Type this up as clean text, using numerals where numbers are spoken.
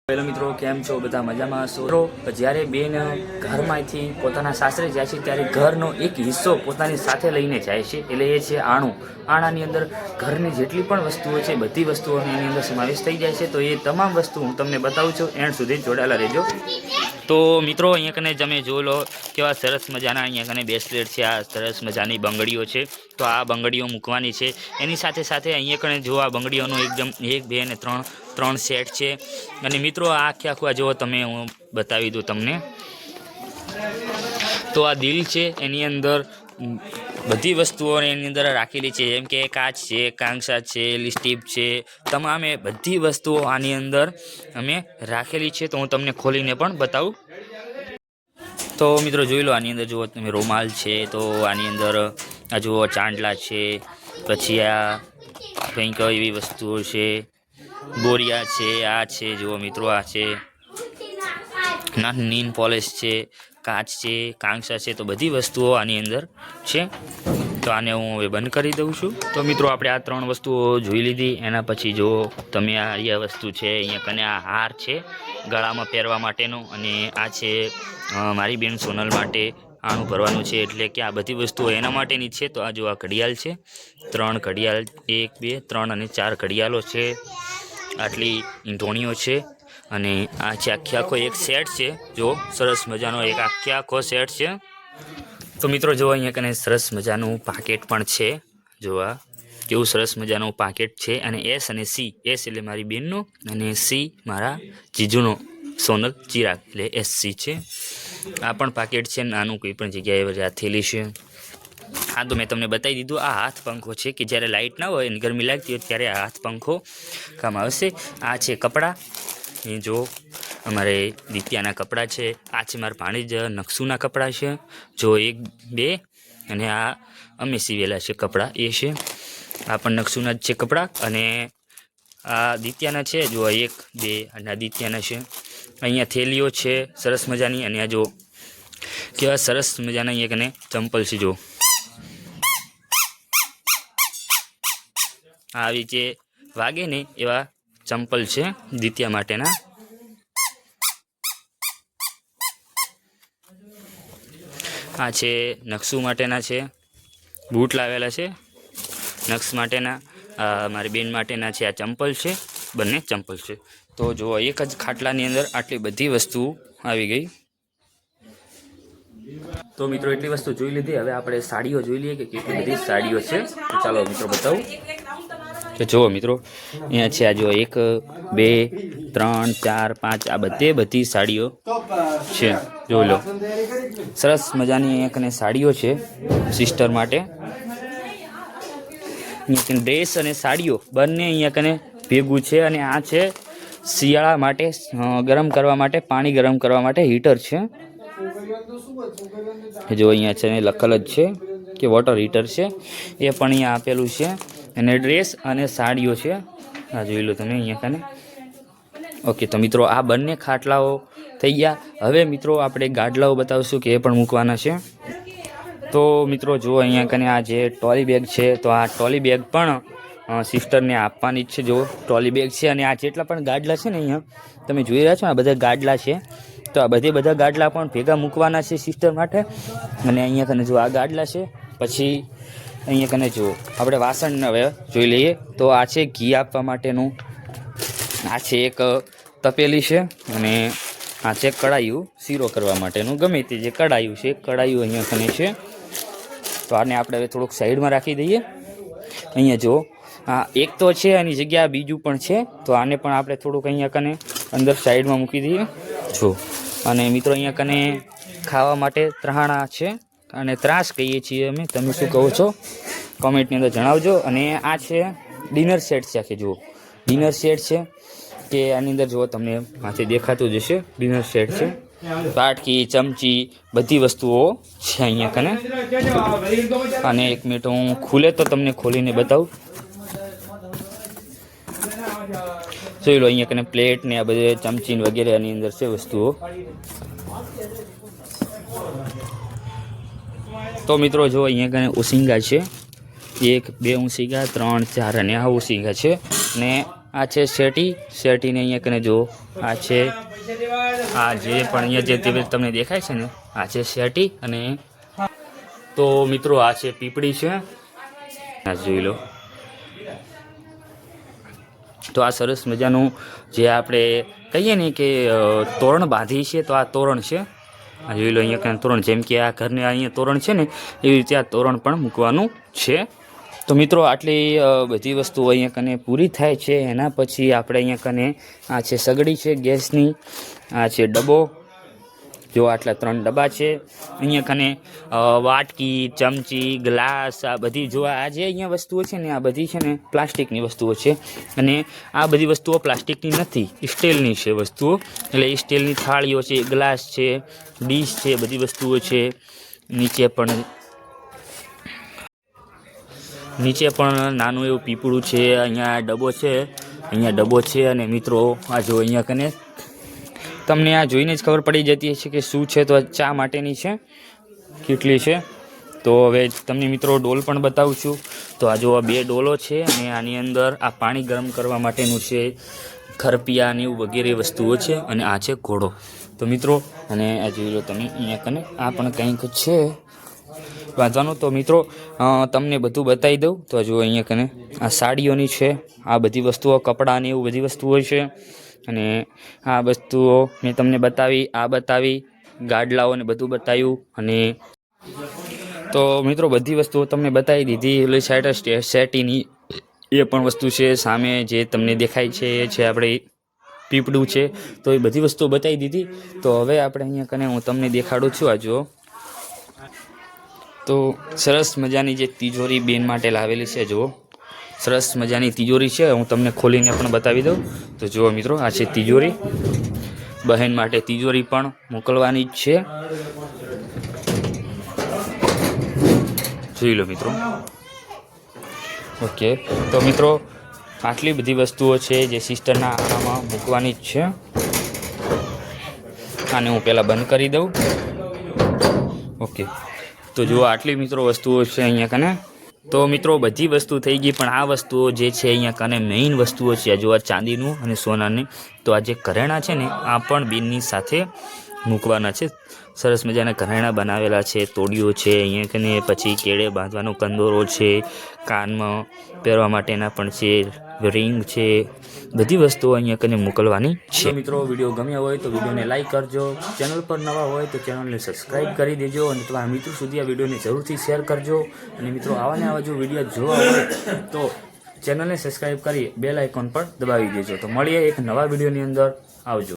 Hello મિત્રો, કેમ છો? બધા મજામાં હશો? જ્યારે બેન ઘરમાંથી પોતાના સાસરે જાય છે ત્યારે ઘરનો એક હિસ્સો પોતાની સાથે લઈને જાય છે, એટલે એ છે આણું. આણાની અંદર ઘરની જેટલી પણ વસ્તુઓ છે બધી વસ્તુઓનો એની અંદર સમાવેશ થઈ જાય છે. તો એ તમામ વસ્તુ હું તમને બતાવું છું, એન્ડ સુધી જોડાયેલા રહેજો. તો મિત્રો, અહીંયા કને તમે જોઈ લો કેવા સરસ મજાના અહીંયા કને બ્રેસલેટ છે. આ સરસ મજાની બંગડીઓ છે. તો આ બંગડીઓ મૂકવાની છે. એની સાથે સાથે અહીંયા કને જો આ બંગડીઓનો એકદમ 1 2 અને 3 સેટ છે. અને મિત્રો આ આખું જો તમે હું બતાવી દઉં તમને, તો આ દિલ છે, એની અંદર બધી વસ્તુઓ એની અંદર રાખેલી છે, જેમ કે કાચ છે, કાંસા છે, લિપસ્ટિક છે, તમામે બધી વસ્તુઓ આની અંદર અમે રાખેલી છે. તો હું તમને ખોલીને પણ બતાવું. તો મિત્રો જોઈ લો, આની અંદર જુઓ તમે રૂમાલ છે, તો આની અંદર આ જુઓ ચાંદલા છે, પછી આ કંઈક એવી વસ્તુઓ છે, બોરિયા છે, આ છે જુઓ મિત્રો, આ છે નીન પોલિશ છે, કાચ છે, કાંસા છે. તો બધી વસ્તુઓ આની અંદર છે. તો આને હું હવે બંધ કરી દઉં છું. તો મિત્રો આપણે આ 3 વસ્તુઓ જોઈ લીધી. એના પછી જો તમે આ વસ્તુ છે, અહીંયા કને આ હાર છે ગળામાં પહેરવા માટેનો, અને આ છે મારી બેન સોનલ માટે આણું ભરવાનું છે, એટલે કે આ બધી વસ્તુઓ એના માટેની છે. તો આ જો આ ઘડિયાળ છે, 3 ઘડિયાળ, 1 2 3 અને 4 ઘડિયાળો છે, આટલી ઈંધોણીઓ છે, અને આ છે આખો એક સેટ છે. જો સરસ મજાનો એક આખો સેટ છે. તો મિત્રો જો અહીંયા કને સરસ મજાનું પાકેટ પણ છે. જો આ કેવું સરસ મજાનું પાકેટ છે. અને એસ અને સી, એસ એટલે મારી બેનનો, અને સી મારા જીજુનો સોનલ ચિરાગ, એટલે SC છે. આ પણ પાકેટ છે, નાનું કોઈ પણ જગ્યાએ આ થેલી છે. હા, તો મેં તમને બતાવી દીધું. આ હાથ પંખો છે કે જ્યારે લાઇટ ના હોય અને ગરમી લાગતી હોય ત્યારે આ હાથ પંખો કામ આવશે. આ છે કપડાં, એ જો અમારે દિત્યાના કપડાં છે. આ છે મારા ભાણેજ નકશુના કપડાં છે, જો 1 2, અને આ અમે સીવેલા છે કપડાં, એ છે. આ પણ નકશુના જ છે કપડાં. અને આ દિત્યાના છે, જો 1 2, અને આ દિત્યાના છે. અહીંયા થેલીઓ છે સરસ મજાની. અને આ જો કેવા સરસ મજાના અહીંયા કને ચંપલ છે. જો આવી જે વાગે ને એવા ચંપલ છે દિત્યા માટેના. આ છે નકશુ માટેના છે, બૂટ લાવેલા છે નક્ષ માટેના. મારી બેન માટેના છે આ ચંપલ છે, બંને ચંપલ છે. તો જો એક જ ખાટલાની અંદર આટલી બધી વસ્તુ આવી ગઈ. તો મિત્રો એટલી વસ્તુ જોઈ લીધી. હવે આપણે સાડીઓ જોઈ લઈએ કે કેટલી બધી સાડીઓ છે. તો ચાલો મિત્રો બતાવું. તો જુઓ મિત્રો, અહીંયા છે આ જો 1 2 3 4 5, આ બધી સાડીઓ છે. જોઈ લો, સરસ મજાની એક ને સાડીઓ છે સિસ્ટર માટે. અહીંયા ડ્રેસ અને સાડીઓ બંને અહીંયા કને ભેગું છે. અને આ છે શિયાળા માટે ગરમ કરવા માટે, પાણી ગરમ કરવા માટે હીટર છે. જો અહીંયા છે લખેલ જ છે કે વોટર હીટર છે, એ પણ અહીંયા આપેલું છે. અને ડ્રેસ અને સાડીઓ છે, આ જોઈ લો તમે અહીંયા કને. ઓકે, તો મિત્રો આ બંને ખાટલાઓ થઈ ગયા. હવે મિત્રો આપણે ગાડલાઓ બતાવશું કે એ પણ મૂકવાના છે. તો મિત્રો જુઓ અહીંયા કને આ જે ટ્રોલી બેગ છે, તો આ ટ્રોલી બેગ પણ સિસ્ટરને આપવાની જ છે. જો ટ્રોલી બેગ છે. અને આ જેટલા પણ ગાડલા છે ને અહીંયા તમે જોઈ રહ્યા છો, આ બધા ગાડલા છે. તો આ બધા ગાડલા પણ ભેગા મૂકવાના છે સિસ્ટર માટે. અને અહીંયા કને જો આ ગાડલા છે. પછી અહીંયા કને જુઓ આપણે વાસણ હવે જોઈ લઈએ. તો આ છે ઘી આપવા માટેનું, આ છે એક તપેલી છે, અને આ છે કડાયું શીરો કરવા માટેનું. ગમે તે જે કડાયું છે, કડાયું અહીંયા કને છે. તો આને આપણે હવે થોડુંક સાઈડમાં રાખી દઈએ. અહીંયા જુઓ, આ એક તો છે, એની જગ્યા બીજું પણ છે. તો આને પણ આપણે થોડુંક અહીંયા કને અંદર સાઈડમાં મૂકી દઈએ. જો, અને મિત્રો અહીંયા કને ખાવા માટે ત્રાણા છે, અને ત્રાસ કહીએ છીએ અમે. તમે શું કહો છો કોમેન્ટની અંદર જણાવજો. અને આ છે ડિનર સેટ છે. આખી જુઓ ડિનર સેટ છે, કે આની અંદર જુઓ તમને માથે દેખાતું જ હશે. ડિનર સેટ છે, પાટકી, ચમચી, બધી વસ્તુઓ છે અહીંયા કને. અને 1 મિનિટ હું ખુલે તો તમને ખોલીને બતાવું. જોઈ લો અહીંયા કને પ્લેટ ને આ બધે ચમચી વગેરે આની અંદર છે વસ્તુઓ. તો મિત્રો જો અહીંયા કને ઉસિંગા છે, 1 2 ઉસિંગા, 3 4, અને આ ઉસિંગા છે. ને આ છે શેટીને અહીંયા કને જો આ છે આ જે પણ અહીંયા જે તમને દેખાય છે ને આ છે શેટી. અને તો મિત્રો આ છે પીપળી છે, આ જોઈ લો. તો આ સરસ મજાનું જે આપણે કહીએ ને કે તોરણ બાંધી છે, તો આ તોરણ છે. આ જોઈ લો અહીંયા કાંઈ તોરણ, જેમ કે આ ઘરને અહીંયા તોરણ છે ને એવી રીતે આ તોરણ પણ મૂકવાનું છે. તો મિત્રો આટલી બધી વસ્તુઓ અહીંયા કને પૂરી થાય છે. એના પછી આપણે અહીંયા કને આ છે સગડી છે ગેસની, આ છે ડબ્બો, જો આટલા 3 ડબ્બા છે. અહીંયા કને વાટકી, ચમચી, ગ્લાસ, આ બધી જો આ જે અહીંયા વસ્તુઓ છે ને આ બધી છે ને પ્લાસ્ટિકની વસ્તુઓ છે. અને આ બધી વસ્તુઓ પ્લાસ્ટિકની નથી, સ્ટીલની છે વસ્તુઓ. એટલે સ્ટીલની થાળીઓ છે, ગ્લાસ છે, ડીશ છે, બધી વસ્તુઓ છે. નીચે પણ નાનું એવું પીપળું છે. અહીંયા ડબ્બો છે. અને મિત્રો આ જો અહીંયા કને તમને આ જોઈને જ ખબર પડી જતી હશે કે શું છે. તો ચા માટેની છે કેટલી છે. તો હવે તમને મિત્રો ડોલ પણ બતાવું છું. તો આ જો 2 ડોલો છે અને આની અંદર આ પાણી ગરમ કરવા માટેનું છે, ખરપિયા ને એવું વગેરે વસ્તુઓ છે. અને આ છે ઘોડો. તો મિત્રો અને આ જોઈ લો તમે અહીંયા કને આ પણ કંઈક છે બાંધવાનું. તો મિત્રો તમને બધું બતાવી દઉં. તો જો અહીંયા કને આ સાડીઓની છે, આ બધી વસ્તુઓ, કપડાં ને એવું બધી વસ્તુઓ છે. અને આ વસ્તુઓ મેં તમને બતાવી, ગાડલાઓ ને બધું બતાવ્યું. અને તો મિત્રો બધી વસ્તુઓ તમને બતાવી દીધી. એટલે સાઈડ શેટીની એ પણ વસ્તુ છે, સામે જે તમને દેખાય છે એ છે આપણે પીપળું છે. તો એ બધી વસ્તુઓ બતાવી દીધી. તો હવે આપણે અહીંયા કને હું તમને દેખાડું છું. આ જુઓ, તો સરસ મજાની જે તિજોરી બેન માટે લાવેલી છે, જુઓ સરસ મજાની તિજોરી છે. હું તમને ખોલીને પણ બતાવી દઉં. તો જુઓ મિત્રો આ છે તિજોરી, બહેન માટે તિજોરી પણ મોકલવાની જ છે. જોઈ લો મિત્રો. ઓકે, તો મિત્રો આટલી બધી વસ્તુઓ છે જે સિસ્ટરના આમાં મૂકવાની જ છે. આને હું પહેલાં બંધ કરી દઉં. ઓકે, તો જુઓ આટલી મિત્રો વસ્તુઓ છે અહીંયા કને. તો મિત્રો બધી વસ્તુ થઈ ગઈ, પણ આ વસ્તુઓ જે છે અહીંયા કને મેઇન વસ્તુઓ છે. આ જોવા ચાંદીનું અને સોનાની. તો આ જે ઘરેણાં છે ને આ પણ બેનની સાથે મૂકવાના છે. સરસ મજાના ઘરેણાં બનાવેલા છે, તોડીઓ છે અહીંયા કને, પછી કેળે બાંધવાનો કંદોરો છે, કાનમાં પહેરવા માટેના પણ છે, રિંગ છે, બધી વસ્તુઓ અહીંયા કને મોકલવાની છે. મિત્રો વિડીયો ગમ્યો હોય તો વિડીયોને લાઈક કરજો, ચેનલ પર નવા હોય તો ચેનલને સબસ્ક્રાઈબ કરી દેજો. અને તમારા મિત્રો સુધી આ વિડીયોને જરૂરથી શેર કરજો. અને મિત્રો આવા જો વિડીયો જોવા હોય તો ચેનલને સબસ્ક્રાઈબ કરી બેલ આઇકોન પર દબાવી દેજો. તો મળીએ એક નવા વિડીયોની અંદર. આવજો.